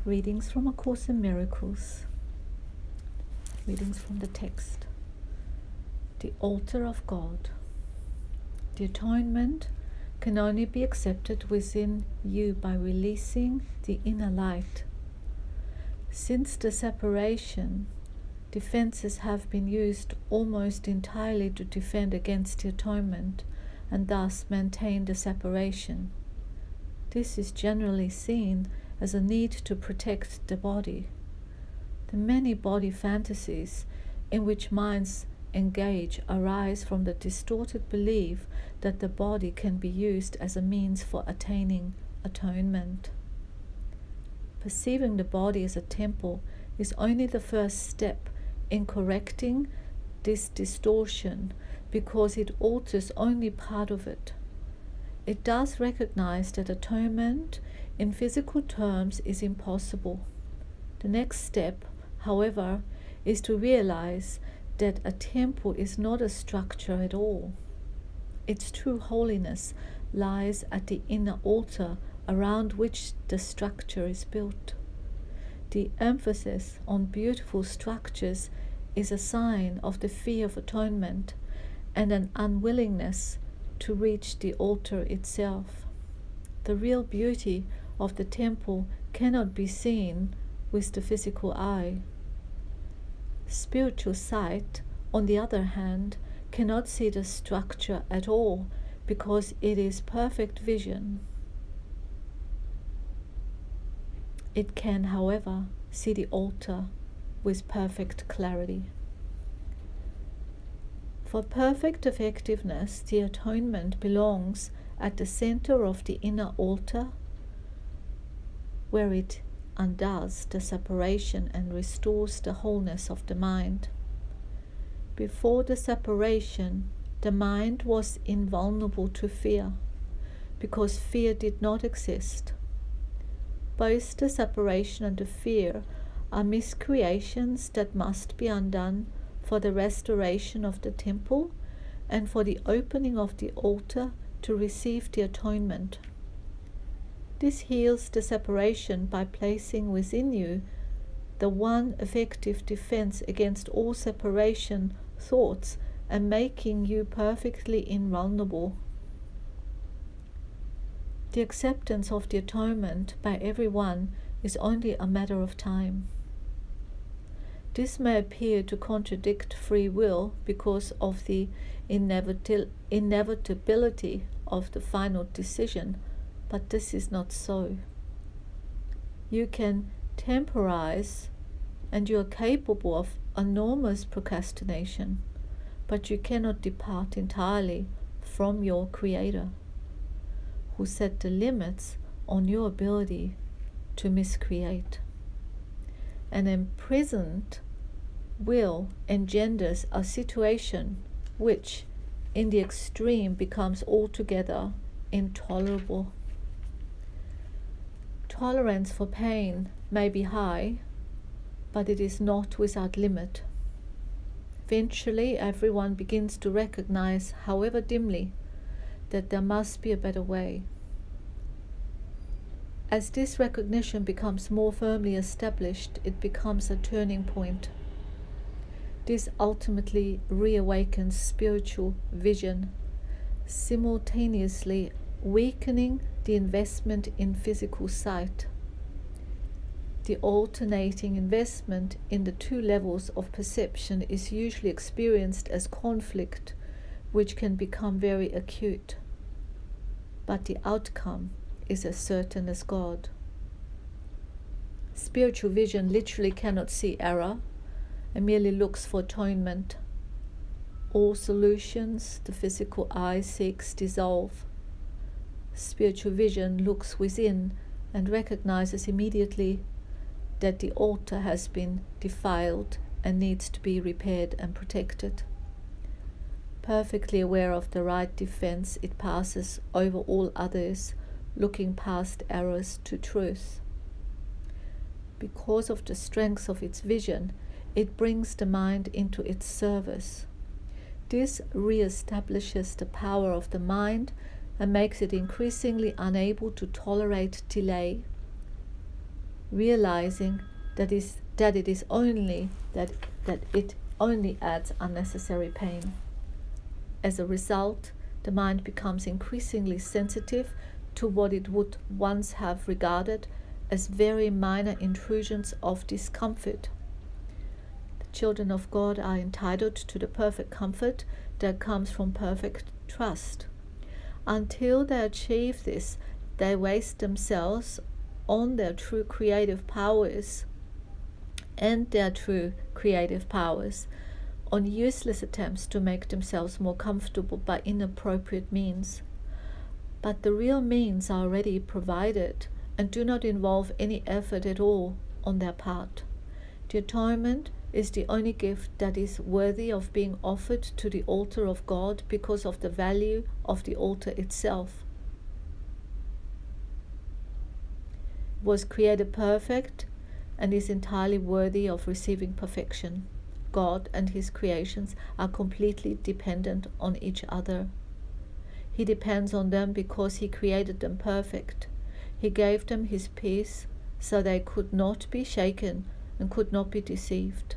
Readings from A Course in Miracles. Readings from the text. The altar of God. The atonement can only be accepted within you by releasing the inner light. Since the separation, defenses have been used almost entirely to defend against the atonement and thus maintain the separation. This is generally seen as a need to protect the body. The many body fantasies in which minds engage arise from the distorted belief that the body can be used as a means for attaining atonement. Perceiving the body as a temple is only the first step in correcting this distortion, because it alters only part of it. It does recognize that atonement in physical terms is impossible. The next step, however, is to realize that a temple is not a structure at all. Its true holiness lies at the inner altar around which the structure is built. The emphasis on beautiful structures is a sign of the fear of atonement and an unwillingness to reach the altar itself. The real beauty of the temple cannot be seen with the physical eye. Spiritual sight, on the other hand, cannot see the structure at all because it is perfect vision. It can, however, see the altar with perfect clarity. For perfect effectiveness, the atonement belongs at the center of the inner altar, where it undoes the separation and restores the wholeness of the mind. Before the separation, the mind was invulnerable to fear, because fear did not exist. Both the separation and the fear are miscreations that must be undone for the restoration of the temple and for the opening of the altar to receive the atonement. This heals the separation by placing within you the one effective defense against all separation thoughts and making you perfectly invulnerable. The acceptance of the atonement by everyone is only a matter of time. This may appear to contradict free will because of the inevitability of the final decision, but this is not so. You can temporize and you are capable of enormous procrastination, but you cannot depart entirely from your Creator, who set the limits on your ability to miscreate. An imprisoned will engenders a situation which, in the extreme, becomes altogether intolerable. Tolerance for pain may be high, but it is not without limit. Eventually, everyone begins to recognize, however dimly, that there must be a better way. As this recognition becomes more firmly established, it becomes a turning point. This ultimately reawakens spiritual vision, simultaneously weakening the investment in physical sight. The alternating investment in the two levels of perception is usually experienced as conflict, which can become very acute. But the outcome is as certain as God. Spiritual vision literally cannot see error and merely looks for atonement. All solutions the physical eye seeks dissolve. Spiritual vision looks within and recognizes immediately that the altar has been defiled and needs to be repaired and protected. Perfectly aware of the right defense, it passes over all others, looking past errors to truth. Because of the strength of its vision, it brings the mind into its service. This re-establishes the power of the mind and makes it increasingly unable to tolerate delay. realizing that it only adds unnecessary pain. As a result, the mind becomes increasingly sensitive to what it would once have regarded as very minor intrusions of discomfort. The children of God are entitled to the perfect comfort that comes from perfect trust. Until they achieve this, they waste themselves on their true creative powers on useless attempts to make themselves more comfortable by inappropriate means. But the real means are already provided and do not involve any effort at all on their part. The atonement is the only gift that is worthy of being offered to the altar of God because of the value of the altar itself. It was created perfect and is entirely worthy of receiving perfection. God and his creations are completely dependent on each other. He depends on them because he created them perfect. He gave them his peace so they could not be shaken and could not be deceived.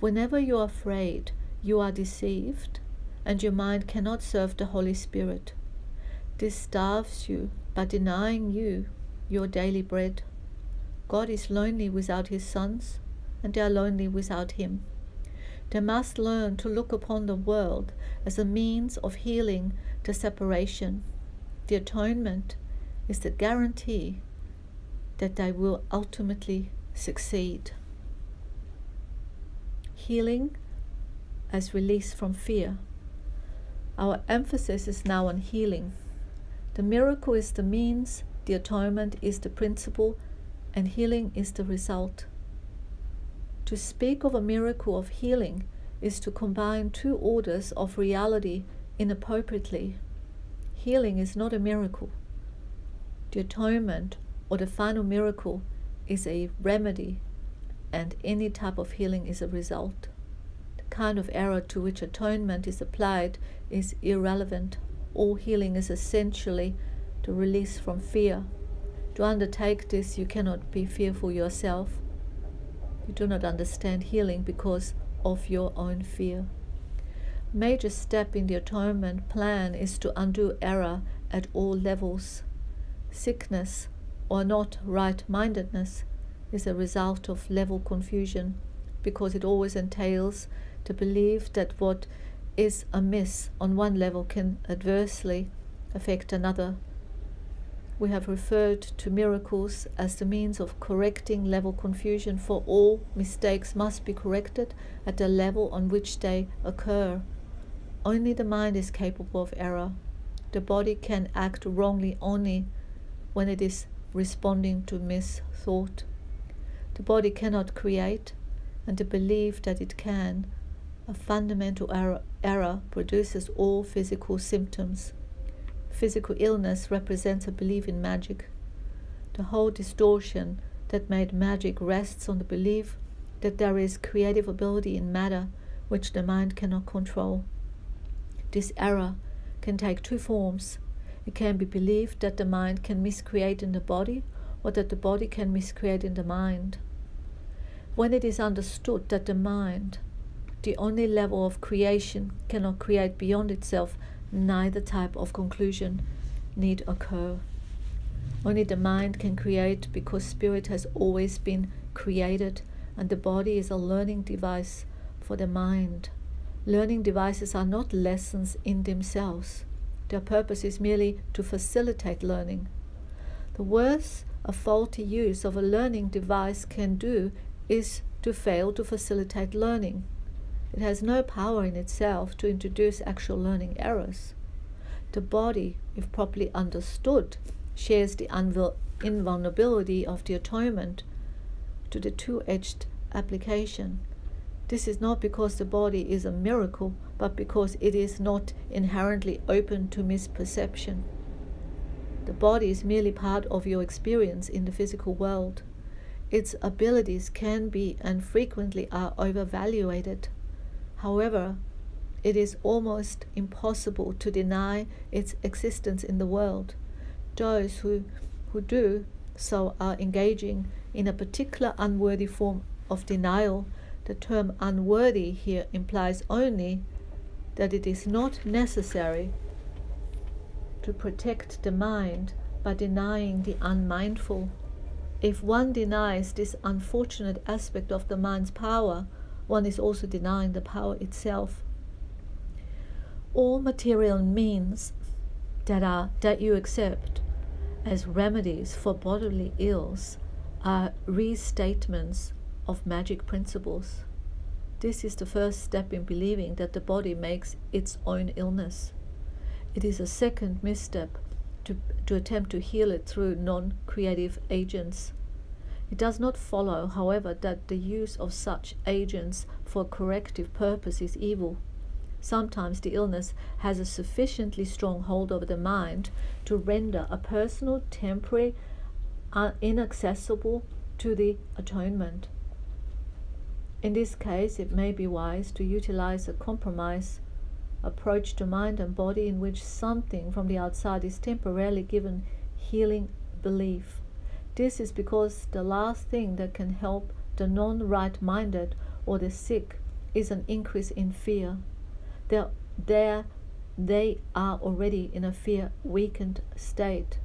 Whenever you are afraid, you are deceived, and your mind cannot serve the Holy Spirit. This starves you by denying you your daily bread. God is lonely without his sons, and they are lonely without him. They must learn to look upon the world as a means of healing the separation. The atonement is the guarantee that they will ultimately succeed. Healing as release from fear. Our emphasis is now on healing. The miracle is the means, the atonement is the principle, and healing is the result. To speak of a miracle of healing is to combine two orders of reality inappropriately. Healing is not a miracle. The atonement, or the final miracle, is a remedy, and any type of healing is a result. The kind of error to which atonement is applied is irrelevant. All healing is essentially the release from fear. To undertake this, you cannot be fearful yourself. You do not understand healing because of your own fear. A major step in the atonement plan is to undo error at all levels. Sickness, or not right-mindedness, is a result of level confusion because it always entails the belief that what is amiss on one level can adversely affect another. We have referred to miracles as the means of correcting level confusion, for all mistakes must be corrected at the level on which they occur. Only the mind is capable of error. The body can act wrongly only when it is responding to misthought. The body cannot create, and the belief that it can, a fundamental error produces all physical symptoms. Physical illness represents a belief in magic. The whole distortion that made magic rests on the belief that there is creative ability in matter which the mind cannot control. This error can take two forms. It can be believed that the mind can miscreate in the body, or that the body can miscreate in the mind. When it is understood that the mind, the only level of creation, cannot create beyond itself, neither type of conclusion need occur. Only the mind can create because spirit has always been created, and the body is a learning device for the mind. Learning devices are not lessons in themselves. Their purpose is merely to facilitate learning. The worst a faulty use of a learning device can do is to fail to facilitate learning. It has no power in itself to introduce actual learning errors. The body, if properly understood, shares the invulnerability of the atonement to the two-edged application. This is not because the body is a miracle, but because it is not inherently open to misperception. The body is merely part of your experience in the physical world. Its abilities can be and frequently are overvaluated. However, it is almost impossible to deny its existence in the world. Those who do so are engaging in a particular unworthy form of denial. The term unworthy here implies only that it is not necessary to protect the mind by denying the unmindful. If one denies this unfortunate aspect of the mind's power, one is also denying the power itself. All material means that you accept as remedies for bodily ills are restatements of magic principles. This is the first step in believing that the body makes its own illness. It is a second misstep to attempt to heal it through non-creative agents. It does not follow, however, that the use of such agents for corrective purpose is evil. Sometimes the illness has a sufficiently strong hold over the mind to render a personal temporary inaccessible to the atonement. In this case, it may be wise to utilize a compromise approach to mind and body in which something from the outside is temporarily given healing belief. This is because the last thing that can help the non-right-minded or the sick is an increase in fear. They are already in a fear-weakened state.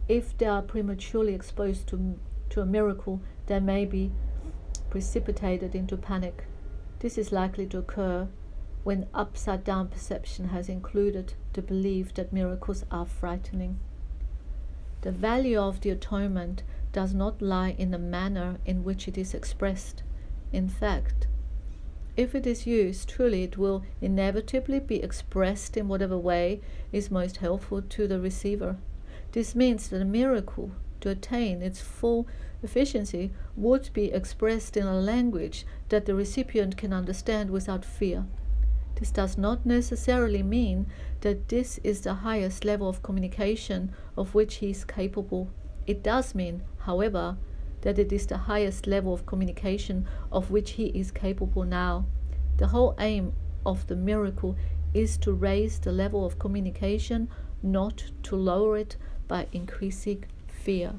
If they are prematurely exposed to a miracle, they may be precipitated into panic. This is likely to occur when upside-down perception has included the belief that miracles are frightening. The value of the atonement does not lie in the manner in which it is expressed. In fact, if it is used truly, it will inevitably be expressed in whatever way is most helpful to the receiver. This means that a miracle, to attain its full efficiency, would be expressed in a language that the recipient can understand without fear. This does not necessarily mean that this is the highest level of communication of which he is capable. It does mean, however, that it is the highest level of communication of which he is capable now. The whole aim of the miracle is to raise the level of communication, not to lower it by increasing fear.